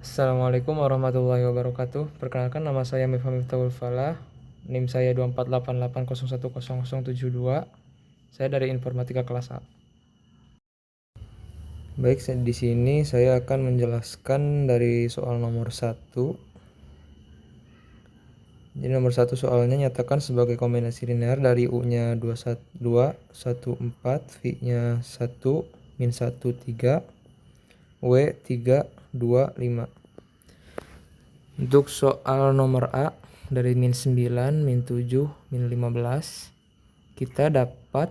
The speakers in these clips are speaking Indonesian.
Assalamualaikum warahmatullahi wabarakatuh. Perkenalkan, nama saya Mifham Miftahul Falah. NIM saya 2488010072. Saya dari Informatika kelas A. Baik, di sini saya akan menjelaskan dari soal nomor 1. Jadi nomor 1 soalnya, nyatakan sebagai kombinasi linear dari U-nya 2, 1, 4, V-nya 1, min 1, 3, W 3, 2, 5. Untuk soal nomor A, dari min 9, min 7, min 15, kita dapat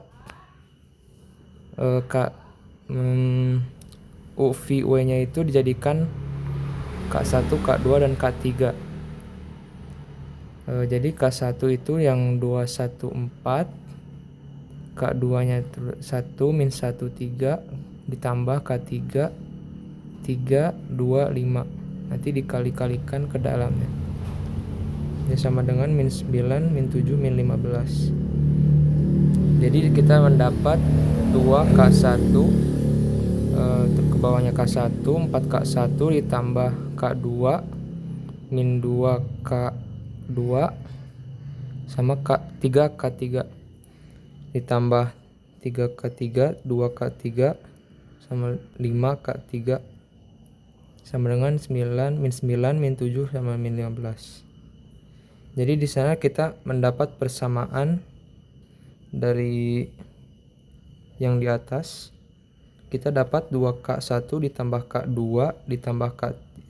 UV-W-nya itu dijadikan K1, K2, dan K3. Jadi K1 itu yang 214, K2-nya 1, min 1, 3, ditambah K3, 3, 2, 5. Nanti dikali-kalikan ke dalamnya. Ini sama dengan min 9, min 7, min 15. Jadi kita mendapat 2K1, ke bawahnya K1, 4K1 ditambah K2, min 2K2, sama 3K3, ditambah 3K3, 2K3, sama 5K3, sama dengan 9, min 7, sama min 15. Jadi di sana kita mendapat persamaan dari yang di atas. Kita dapat 2K1 ditambah K2 ditambah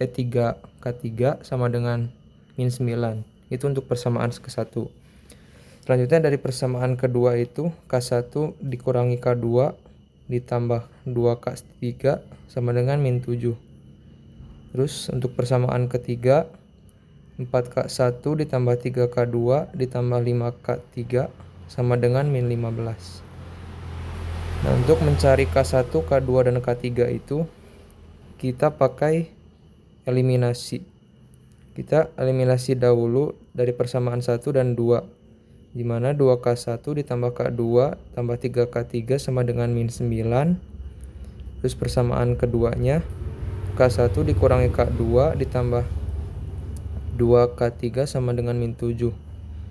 3K3 sama dengan min 9. Itu untuk persamaan ke-1. Selanjutnya dari persamaan kedua itu, K1 dikurangi K2 ditambah 2K3 sama dengan min 7. Terus untuk persamaan ketiga, 4K1 ditambah 3K2 ditambah 5K3 sama dengan min 15. Nah, untuk mencari K1, K2, dan K3 itu kita pakai eliminasi. Kita eliminasi dahulu dari persamaan 1 dan 2, di mana 2K1 ditambah K2 tambah 3K3 sama dengan min 9. Terus persamaan keduanya, K1 dikurangi K2 ditambah 2K3 sama dengan min 7.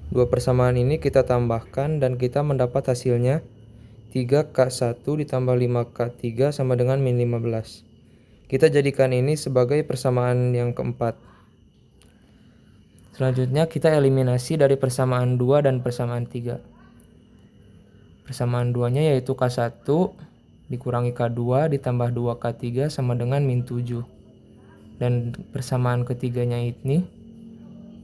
Dua persamaan ini kita tambahkan dan kita mendapat hasilnya 3K1 ditambah 5K3 sama dengan min 15. Kita jadikan ini sebagai persamaan yang keempat. Selanjutnya kita eliminasi dari persamaan 2 dan persamaan 3. Persamaan 2-nya yaitu K1 dikurangi K2 ditambah 2K3 sama dengan min 7. Dan persamaan ketiganya ini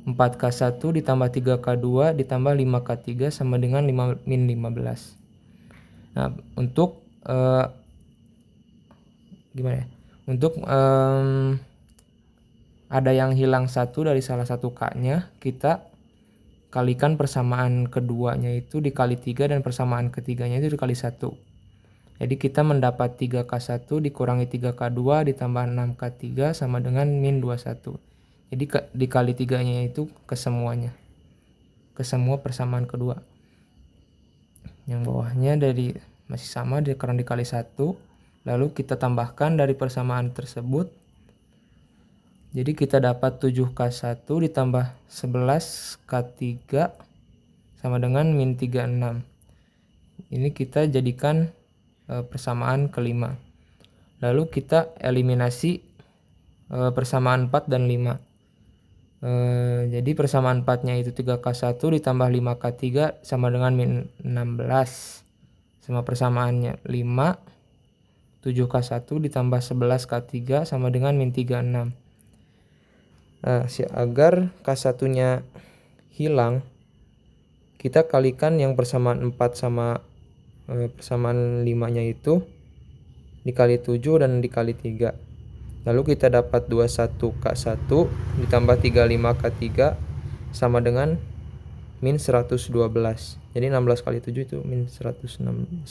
4K1 ditambah 3K2 ditambah 5K3 sama dengan min 15. Nah, untuk gimana ya? Untuk ada yang hilang satu dari salah satu K-nya, kita kalikan persamaan keduanya itu dikali 3 dan persamaan ketiganya itu dikali 1. Jadi kita mendapat 3K1 dikurangi 3K2 ditambah 6K3 sama dengan min 21. Jadi dikali 3-nya itu ke semuanya. Ke semua persamaan kedua. Yang bawahnya masih sama karena dikali 1. Lalu kita tambahkan dari persamaan tersebut. Jadi kita dapat 7K1 ditambah 11K3 sama dengan min 36. Ini kita jadikan persamaan kelima. Lalu kita eliminasi persamaan 4 dan 5. Jadi persamaan 4-nya itu 3K1 ditambah 5K3 sama dengan min 16. Sama persamaannya 5, 7K1 ditambah 11K3 sama dengan min 36. Nah, agar K1-nya hilang, kita kalikan yang persamaan 4 sama persamaan 5-nya itu dikali 7 dan dikali 3. Lalu kita dapat 21K1 ditambah 35K3 sama dengan min 112. Jadi 16 kali 7 itu min 112.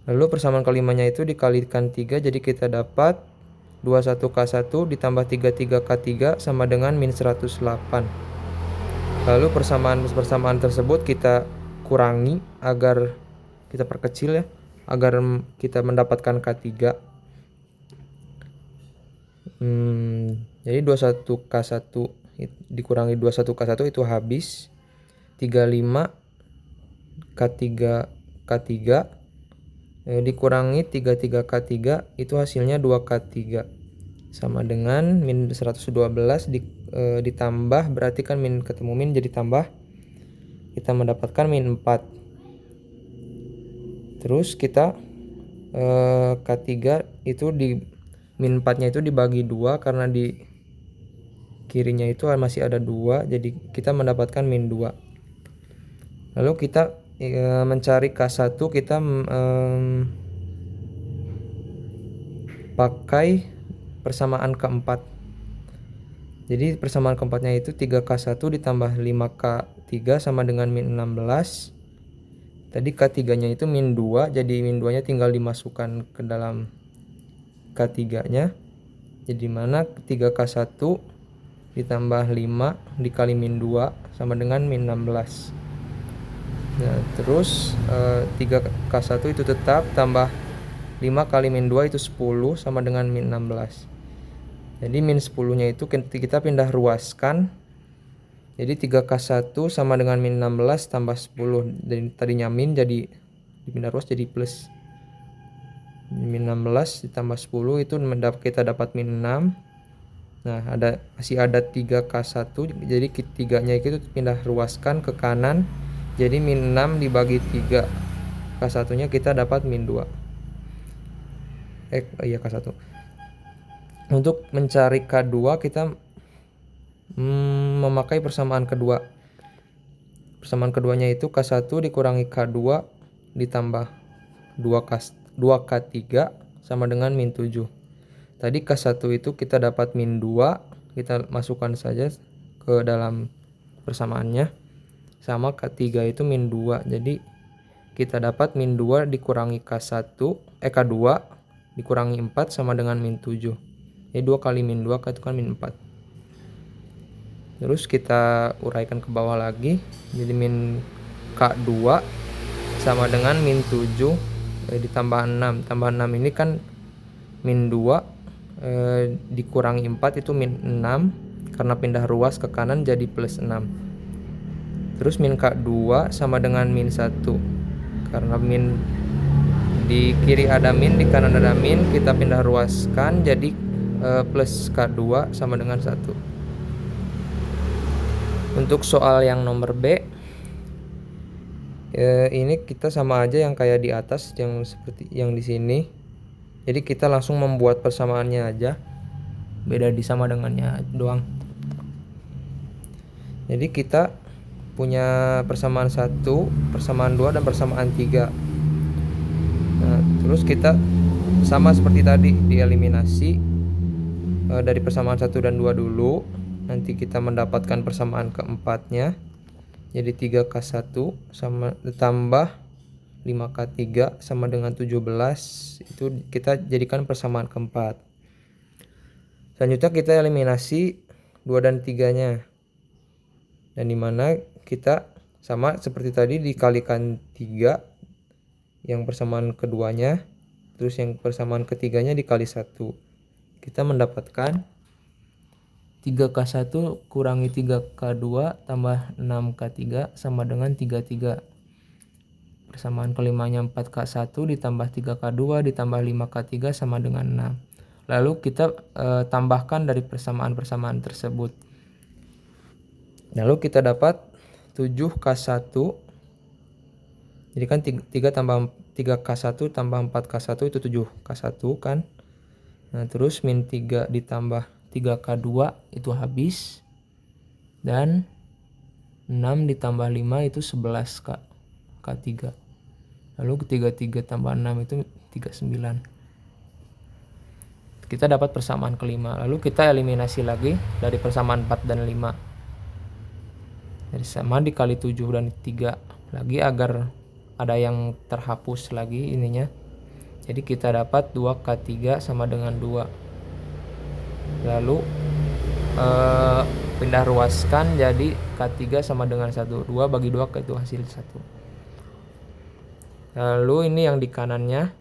Lalu persamaan kelimanya itu dikalikan 3, jadi kita dapat 21K1 ditambah 33K3 sama dengan min 108. Lalu persamaan tersebut kita kurangi agar kita perkecil ya, agar kita mendapatkan K3. Jadi 21K1 dikurangi 21K1 itu habis. 35K3K3 dikurangi 33K3 itu hasilnya 2K3 sama dengan min 112 ditambah, berarti kan min ketemu min jadi tambah, kita mendapatkan min 4. Terus kita K3 itu di min 4 nya itu dibagi 2 karena di kirinya itu masih ada 2, jadi kita mendapatkan min 2. Lalu kita mencari K1, kita pakai persamaan keempat. Jadi persamaan keempatnya itu 3K1 ditambah 5K3 sama dengan min 16. Tadi K3 nya itu min 2, jadi min 2 nya tinggal dimasukkan ke dalam K3 nya. Jadi mana 3K1 ditambah 5 dikali min 2 sama dengan min 16. Nah, terus 3K1 itu tetap, tambah 5 kali min 2 itu 10 sama dengan min 16. Jadi min 10 nya itu kita pindah ruaskan. Jadi 3K1 sama dengan min 16 tambah 10. Dari tadinya min jadi dipindah ruas jadi plus. Min 16 ditambah 10 itu kita dapat min 6. Nah, masih ada 3K1, jadi 3-nya itu pindah ruaskan ke kanan. Jadi min 6 dibagi 3. K1 nya kita dapat min 2. Iya K1. Untuk mencari K2 kita memakai persamaan kedua. Persamaan keduanya itu K1 dikurangi K2 ditambah 2K3 sama dengan min 7. Tadi K1 itu kita dapat min 2, kita masukkan saja ke dalam persamaannya. Sama K3 itu min 2. Jadi kita dapat min 2 dikurangi K2 dikurangi 4 sama dengan min 7. Jadi 2 kali min 2 itu kan min 4. Terus kita uraikan ke bawah lagi. Jadi min K2 sama dengan min 7 ditambah 6. Tambah 6 ini kan min 2 dikurangi 4 itu min 6. Karena pindah ruas ke kanan jadi plus 6. Terus min K2 sama dengan min 1. Karena min di kiri ada min, di kanan ada min, kita pindah ruaskan jadi plus K2 sama dengan 1. Untuk soal yang nomor B, ini kita sama aja yang kayak di atas, yang seperti yang di sini. Jadi kita langsung membuat persamaannya aja, beda di sama dengannya doang. Jadi kita punya persamaan 1, persamaan 2, dan persamaan 3. Nah, terus kita sama seperti tadi, dieliminasi dari persamaan 1 dan 2 dulu. Nanti kita mendapatkan persamaan keempatnya. Jadi 3K1 sama ditambah 5K3 sama dengan 17. Itu kita jadikan persamaan keempat. Selanjutnya kita eliminasi 2 dan 3-nya. Dan dimana kita sama seperti tadi dikalikan 3 yang persamaan keduanya, terus yang persamaan ketiganya dikali 1. Kita mendapatkan 3K1 kurangi 3K2 tambah 6K3 sama dengan 33. Persamaan kelimanya 4K1 ditambah 3K2 ditambah 5K3 sama dengan 6. Lalu kita tambahkan dari persamaan-persamaan tersebut. Lalu kita dapat 7K1. Jadi kan 3K1 tambah 4K1 itu 7K1 kan. Nah, terus min 3 ditambah 3K2 itu habis. Dan 6 ditambah 5 itu 11K3. Lalu 33 tambah 6 itu 39. Kita dapat persamaan kelima. Lalu kita eliminasi lagi dari persamaan 4 dan 5. Jadi sama dikali 7 dan 3 lagi agar ada yang terhapus lagi ininya. Jadi kita dapat 2K3 sama dengan 2. Lalu pindah ruaskan jadi K3 sama dengan 1. 2 bagi 2 itu hasil 1. Lalu ini yang di kanannya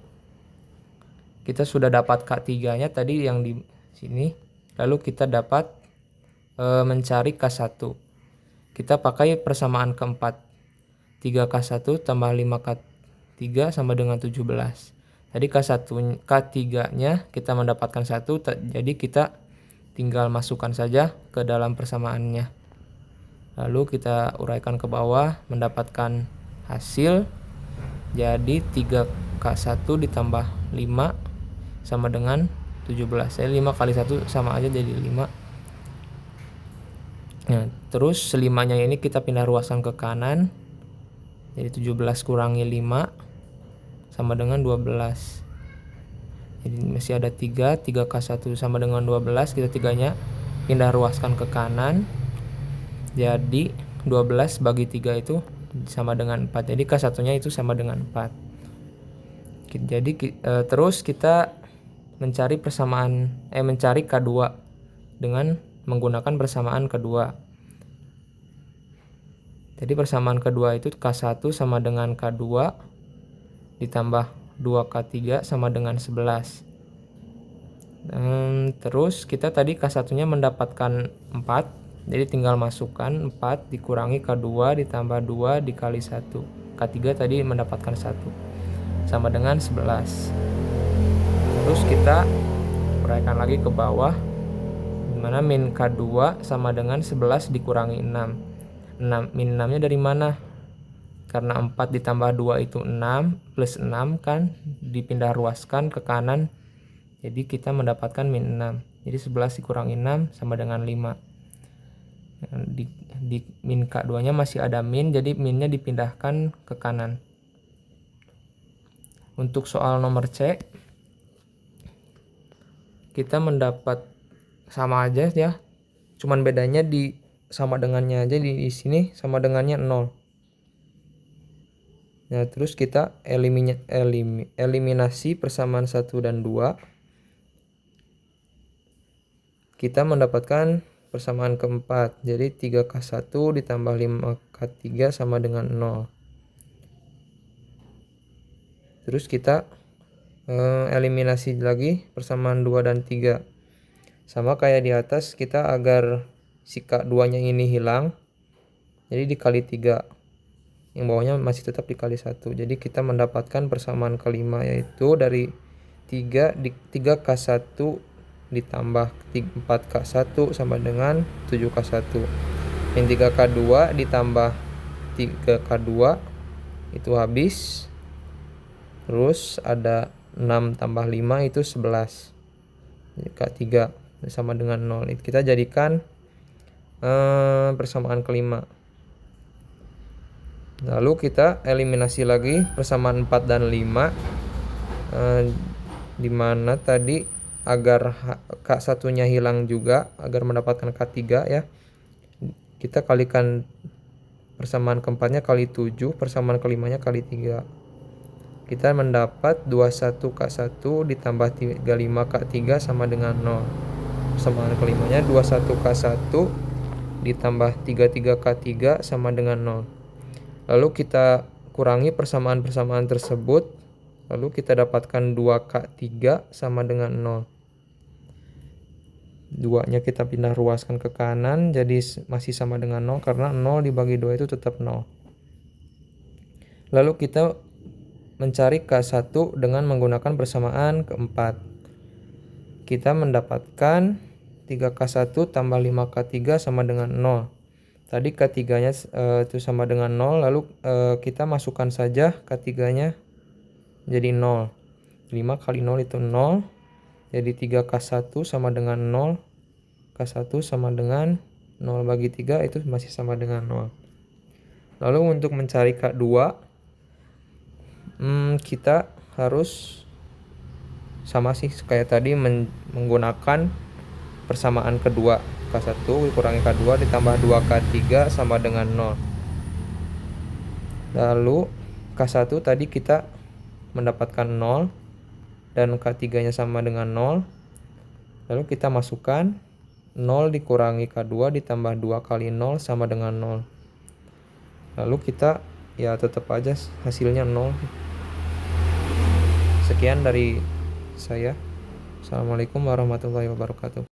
kita sudah dapat K3 nya tadi yang di sini. Lalu kita dapat mencari K1. Kita pakai persamaan keempat. 3K1 tambah 5K3 sama dengan 17. Jadi K3-nya kita mendapatkan 1, jadi kita tinggal masukkan saja ke dalam persamaannya. Lalu kita uraikan ke bawah, mendapatkan hasil. Jadi 3K1 ditambah 5 sama dengan 17. Jadi 5 kali 1 sama aja jadi 5. Nah, terus 5-nya ini kita pindah ruaskan ke kanan. Jadi 17 kurangi 5 sama dengan 12. Jadi masih ada 3K1 sama dengan 12. Kita 3-nya pindah ruaskan ke kanan. Jadi 12 bagi 3 itu sama dengan 4. Jadi K1-nya itu sama dengan 4. Jadi terus kita mencari mencari K2 dengan menggunakan persamaan kedua. Jadi persamaan kedua itu K1 sama dengan K2 ditambah 2K3 sama dengan 11. Terus kita tadi K1-nya mendapatkan 4. Jadi tinggal masukkan 4 dikurangi K2 ditambah 2 dikali 1. K3 tadi mendapatkan 1 sama dengan 11. Terus kita uraikan lagi ke bawah, dimana min K2 sama dengan 11 dikurangi 6. Min 6-nya dari mana? Karena 4 ditambah 2 itu 6, plus 6 kan dipindah ruaskan ke kanan. Jadi kita mendapatkan min 6. Jadi 11 dikurangi 6 sama dengan 5. Di min K2-nya masih ada min, jadi minnya dipindahkan ke kanan. Untuk soal nomor C, kita mendapat sama aja ya. Cuman bedanya di sama dengannya aja, di sini sama dengannya 0. Nah, terus kita eliminasi persamaan 1 dan 2. Kita mendapatkan persamaan keempat. Jadi 3K1 ditambah 5K3 sama dengan 0. Terus kita eliminasi lagi persamaan 2 dan 3. Sama kayak di atas, kita agar si K2-nya ini hilang, jadi dikali 3. Yang bawahnya masih tetap dikali 1. Jadi kita mendapatkan persamaan kelima, yaitu dari 3K1 ditambah 4K1 sama dengan 7K1. Yang 3K2 ditambah 3K2 itu habis. Terus ada 6 tambah 5 itu 11. K3 sama dengan 0. Kita jadikan persamaan kelima. Lalu kita eliminasi lagi persamaan 4 dan 5. Dimana tadi agar K1-nya hilang juga, agar mendapatkan K3 ya, kita kalikan persamaan keempatnya kali 7, persamaan kelimanya kali 3. Kita mendapat 21K1 ditambah 35K3 sama dengan 0. Persamaan kelimanya 21K1 ditambah 33K3 sama dengan 0. Lalu kita kurangi persamaan-persamaan tersebut. Lalu kita dapatkan 2K3 sama dengan 0. 2-nya kita pindah ruaskan ke kanan, jadi masih sama dengan 0, karena 0 dibagi 2 itu tetap 0. Lalu kita mencari K1 dengan menggunakan persamaan keempat. Kita mendapatkan 3K1 tambah 5K3 sama dengan 0. Tadi K3-nya itu sama dengan 0, lalu kita masukkan saja K3-nya jadi 0. 5 kali 0 itu 0. Jadi 3K1 sama dengan 0. K1 sama dengan 0 bagi 3 itu masih sama dengan 0. Lalu untuk mencari K2, kita harus sama sih kayak tadi, menggunakan persamaan kedua. K1 dikurangi K2 ditambah 2K3 sama dengan 0. Lalu K1 tadi kita mendapatkan 0 dan K3-nya sama dengan 0. Lalu kita masukkan 0 dikurangi K2 ditambah 2 kali 0 sama dengan 0. Lalu kita ya tetap aja hasilnya 0. Sekian dari saya. Assalamualaikum warahmatullahi wabarakatuh.